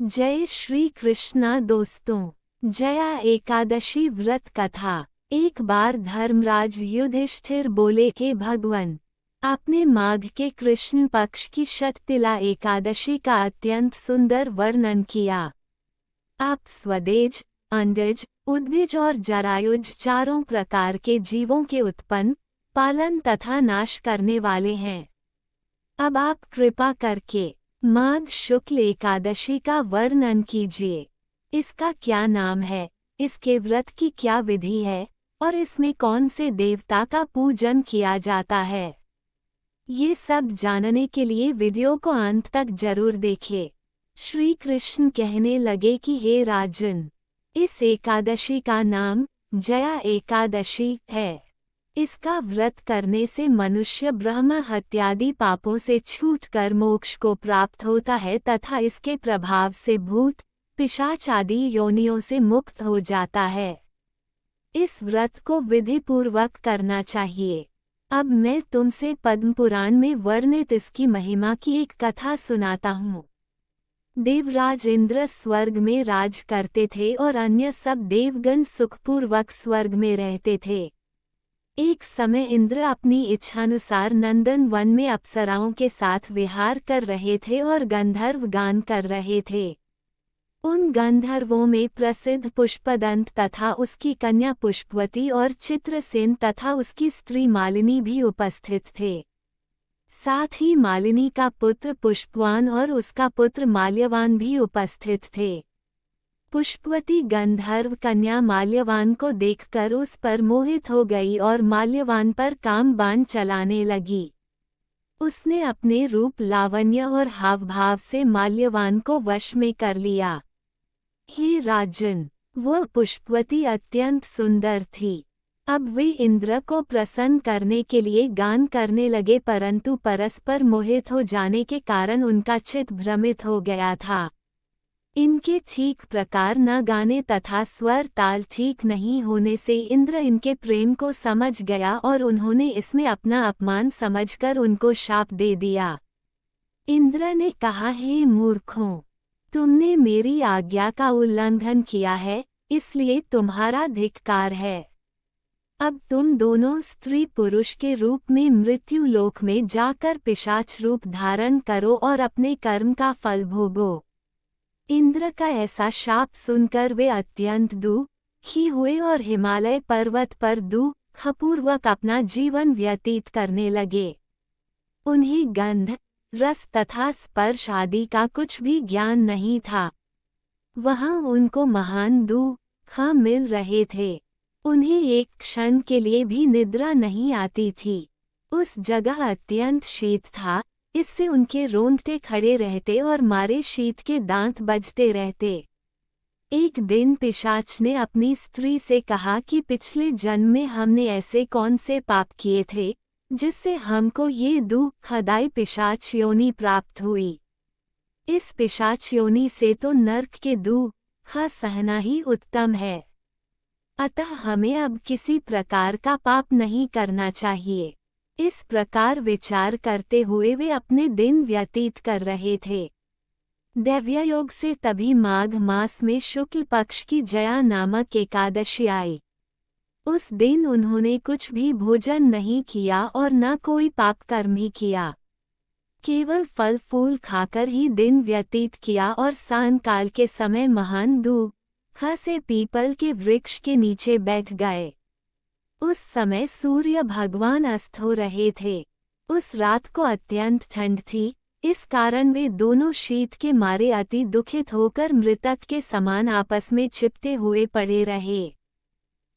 जय श्री कृष्णा दोस्तों। जया एकादशी व्रत कथा। एक बार धर्मराज युधिष्ठिर बोले, हे भगवान, आपने माघ के कृष्ण पक्ष की शततिला एकादशी का अत्यंत सुंदर वर्णन किया। आप स्वदेज, अंडज, उद्भिज और जरायुज चारों प्रकार के जीवों के उत्पन्न, पालन तथा नाश करने वाले हैं। अब आप कृपा करके माघ शुक्ल एकादशी का वर्णन कीजिए। इसका क्या नाम है, इसके व्रत की क्या विधि है और इसमें कौन से देवता का पूजन किया जाता है। ये सब जानने के लिए वीडियो को अंत तक जरूर देखें। श्री कृष्ण कहने लगे कि हे राजन, इस एकादशी का नाम जया एकादशी है। इसका व्रत करने से मनुष्य ब्रह्म हत्यादि पापों से छूटकर मोक्ष को प्राप्त होता है तथा इसके प्रभाव से भूत पिशाच आदि योनियों से मुक्त हो जाता है। इस व्रत को विधि पूर्वक करना चाहिए। अब मैं तुमसे पद्म पुराण में वर्णित इसकी महिमा की एक कथा सुनाता हूँ। देवराज इंद्र स्वर्ग में राज करते थे और अन्य सब देवगण सुखपूर्वक स्वर्ग में रहते थे। एक समय इंद्र अपनी इच्छानुसार नंदन वन में अप्सराओं के साथ विहार कर रहे थे और गंधर्व गान कर रहे थे। उन गंधर्वों में प्रसिद्ध पुष्पदंत तथा उसकी कन्या पुष्पवती और चित्रसेन तथा उसकी स्त्री मालिनी भी उपस्थित थे। साथ ही मालिनी का पुत्र पुष्पवान और उसका पुत्र माल्यवान भी उपस्थित थे। पुष्पवती गंधर्व कन्या माल्यवान को देखकर उस पर मोहित हो गई और माल्यवान पर काम बाण चलाने लगी। उसने अपने रूप लावण्य और हावभाव से माल्यवान को वश में कर लिया। हे राजन, वह पुष्पवती अत्यंत सुंदर थी। अब वे इंद्र को प्रसन्न करने के लिए गान करने लगे, परंतु परस्पर मोहित हो जाने के कारण उनका चित्त भ्रमित हो गया था। इनके ठीक प्रकार न गाने तथा स्वर ताल ठीक नहीं होने से इंद्र इनके प्रेम को समझ गया और उन्होंने इसमें अपना अपमान समझकर उनको शाप दे दिया। इंद्र ने कहा, हे मूर्खों, तुमने मेरी आज्ञा का उल्लंघन किया है, इसलिए तुम्हारा धिक्कार है। अब तुम दोनों स्त्री पुरुष के रूप में मृत्यु लोक में जाकर पिशाच रूप धारण करो और अपने कर्म का फल भोगो। इंद्र का ऐसा शाप सुनकर वे अत्यंत दुखी हुए और हिमालय पर्वत पर दुखपूर्वक अपना जीवन व्यतीत करने लगे। उन्हें गंध, रस तथा स्पर्श आदि का कुछ भी ज्ञान नहीं था। वहां उनको महान दुख मिल रहे थे। उन्हें एक क्षण के लिए भी निद्रा नहीं आती थी। उस जगह अत्यंत शीत था, इससे उनके रोंगटे खड़े रहते और मारे शीत के दांत बजते रहते। एक दिन पिशाच ने अपनी स्त्री से कहा कि पिछले जन्म में हमने ऐसे कौन से पाप किए थे जिससे हमको ये दुखदायी पिशाच योनि प्राप्त हुई। इस पिशाच योनि से तो नर्क के दुख सहना ही उत्तम है। अतः हमें अब किसी प्रकार का पाप नहीं करना चाहिए। इस प्रकार विचार करते हुए वे अपने दिन व्यतीत कर रहे थे। दैव्ययोग से तभी माघ मास में शुक्ल पक्ष की जया नामक एकादशी आई। उस दिन उन्होंने कुछ भी भोजन नहीं किया और न कोई पाप कर्म ही किया। केवल फल फूल खाकर ही दिन व्यतीत किया और सायंकाल के समय महान दुख से पीपल के वृक्ष के नीचे बैठ गए। उस समय सूर्य भगवान अस्त हो रहे थे। उस रात को अत्यंत ठंड थी, इस कारण वे दोनों शीत के मारे अति दुखित होकर मृतक के समान आपस में चिपटे हुए पड़े रहे।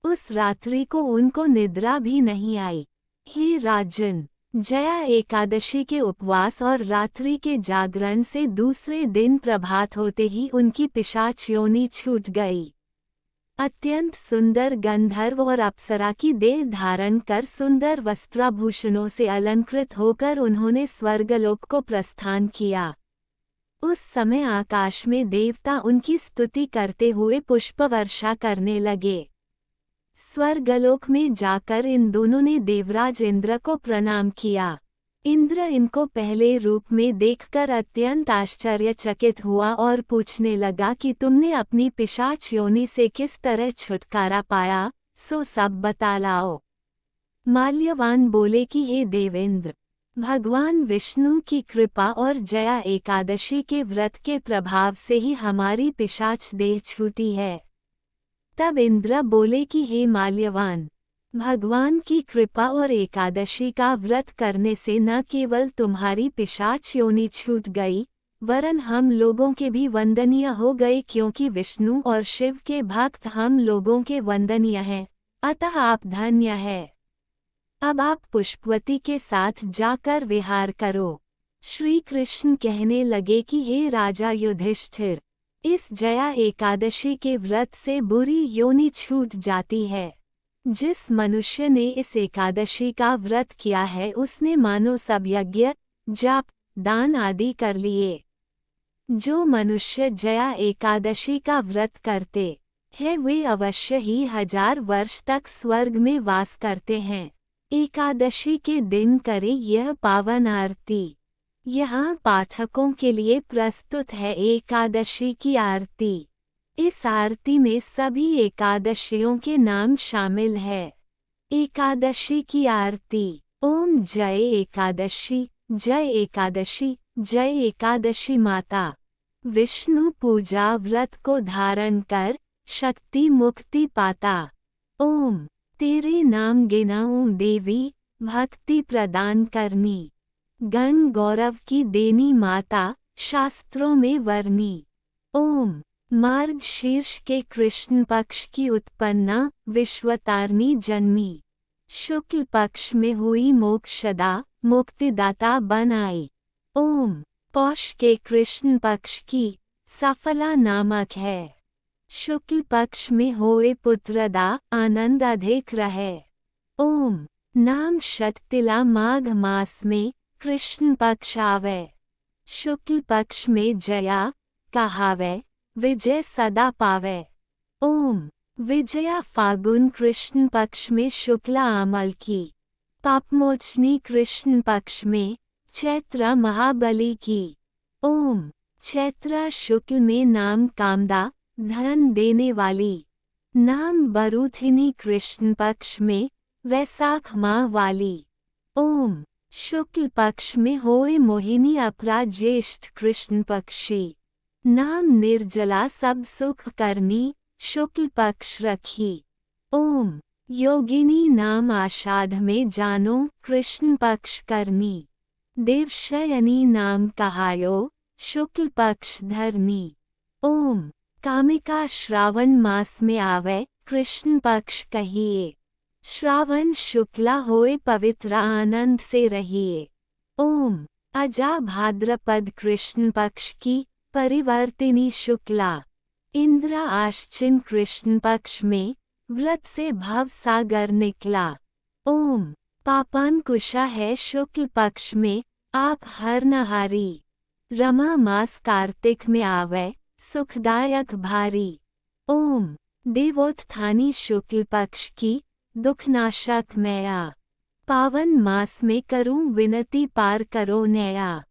उस रात्रि को उनको निद्रा भी नहीं आई। हे राजन, जया एकादशी के उपवास और रात्रि के जागरण से दूसरे दिन प्रभात होते ही उनकी पिशाच योनि छूट गई। अत्यंत सुंदर गंधर्व और अप्सरा की देह धारण कर सुंदर वस्त्राभूषणों से अलंकृत होकर उन्होंने स्वर्गलोक को प्रस्थान किया। उस समय आकाश में देवता उनकी स्तुति करते हुए पुष्प वर्षा करने लगे। स्वर्गलोक में जाकर इन दोनों ने देवराज इंद्र को प्रणाम किया। इंद्र इनको पहले रूप में देखकर अत्यंत आश्चर्यचकित हुआ और पूछने लगा कि तुमने अपनी पिशाच योनि से किस तरह छुटकारा पाया, सो सब बता लाओ। माल्यवान बोले कि हे देवेंद्र, भगवान विष्णु की कृपा और जया एकादशी के व्रत के प्रभाव से ही हमारी पिशाच देह छूटी है। तब इंद्र बोले कि हे माल्यवान, भगवान की कृपा और एकादशी का व्रत करने से न केवल तुम्हारी पिशाच योनि छूट गई, वरन हम लोगों के भी वंदनीय हो गए, क्योंकि विष्णु और शिव के भक्त हम लोगों के वंदनीय हैं, अतः आप धन्य है। अब आप पुष्पवती के साथ जाकर विहार करो। श्री कृष्ण कहने लगे कि हे राजा युधिष्ठिर, इस जया एकादशी के व्रत से बुरी योनि छूट जाती है। जिस मनुष्य ने इस एकादशी का व्रत किया है उसने मानो सब यज्ञ, जाप, दान आदि कर लिए। जो मनुष्य जया एकादशी का व्रत करते हैं वे अवश्य ही 1000 वर्ष तक स्वर्ग में वास करते हैं। एकादशी के दिन करें यह पावन आरती। यहाँ पाठकों के लिए प्रस्तुत है एकादशी की आरती। इस आरती में सभी एकादशियों के नाम शामिल है। एकादशी की आरती। ओम जय एकादशी, जय एकादशी, जय एकादशी माता। विष्णु पूजा व्रत को धारण कर शक्ति मुक्ति पाता। ओम तेरे नाम गिनाऊं देवी, भक्ति प्रदान करनी। गण गौरव की देनी माता, शास्त्रों में वर्णी। ओम मार्ग शीर्ष के कृष्ण पक्ष की उत्पन्ना, विश्वतारिणी जन्मी। शुक्ल पक्ष में हुई मोक्षदा, मुक्तिदाता बनाई। ओम पौष के कृष्ण पक्ष की, सफला नामक है। शुक्ल पक्ष में होए पुत्रदा, आनंद अधिक रहे। ओम नाम शततिला माघ मास में, कृष्ण पक्ष आवे। शुक्ल पक्ष में जया कहावे, विजय सदा पावे। ओम विजया फागुन कृष्ण पक्ष में शुक्ला अमल की। पापमोचनी कृष्ण पक्ष में, चैत्र महाबली की। ओम चैत्र शुक्ल में नाम कामदा, धन देने वाली। नाम बरूथिनी कृष्ण पक्ष में, वैसाख माह वाली। ओम शुक्ल पक्ष में होए मोहिनी अपरा ज्येष्ठ कृष्ण पक्षी। नाम निर्जला सब सुख करनी, शुक्ल पक्ष रखी। ओम योगिनी नाम आषाढ़ में जानो, कृष्ण पक्ष करनी। देवशयनी नाम कहायो, शुक्ल पक्ष धरनी। ओम कामिका श्रावण मास में आवे, कृष्ण पक्ष कहिए। श्रावण शुक्ला होए पवित्र आनंद से रहिए। ओम अजा भाद्रपद कृष्ण पक्ष की, परिवर्तिनी शुक्ला। इंद्र आश्चिन कृष्ण पक्ष में, व्रत से भव सागर निकला। ओम पापांकुशा है शुक्ल पक्ष में, आप हरनहारी। रमा मास कार्तिक में आवे, सुखदायक भारी। ओम देवोत्थानी शुक्ल पक्ष की, दुखनाशक मैया। पावन मास में करूं विनती पार करो नया।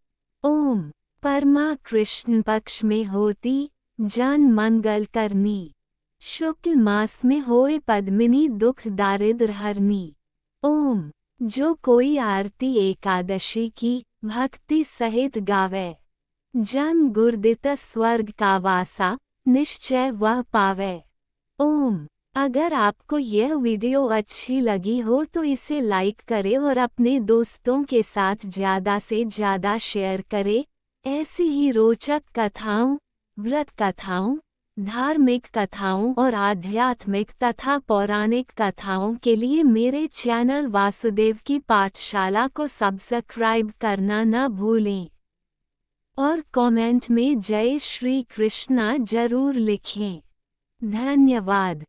ओम परमा कृष्ण पक्ष में होती, जन मंगल करनी। शुक्ल मास में होए पद्मिनी दुख दारिद्र हरनी। ओम जो कोई आरती एकादशी की, भक्ति सहित गावे, जन गुरदित स्वर्ग का वासा, निश्चय वह पावे। ओम अगर आपको यह वीडियो अच्छी लगी हो तो इसे लाइक करें और अपने दोस्तों के साथ ज़्यादा से ज़्यादा शेयर करें। ऐसी ही रोचक कथाओं, व्रत कथाओं, धार्मिक कथाओं और आध्यात्मिक तथा पौराणिक कथाओं के लिए मेरे चैनल वासुदेव की पाठशाला को सब्सक्राइब करना न भूलें और कमेंट में जय श्री कृष्णा जरूर लिखें। धन्यवाद।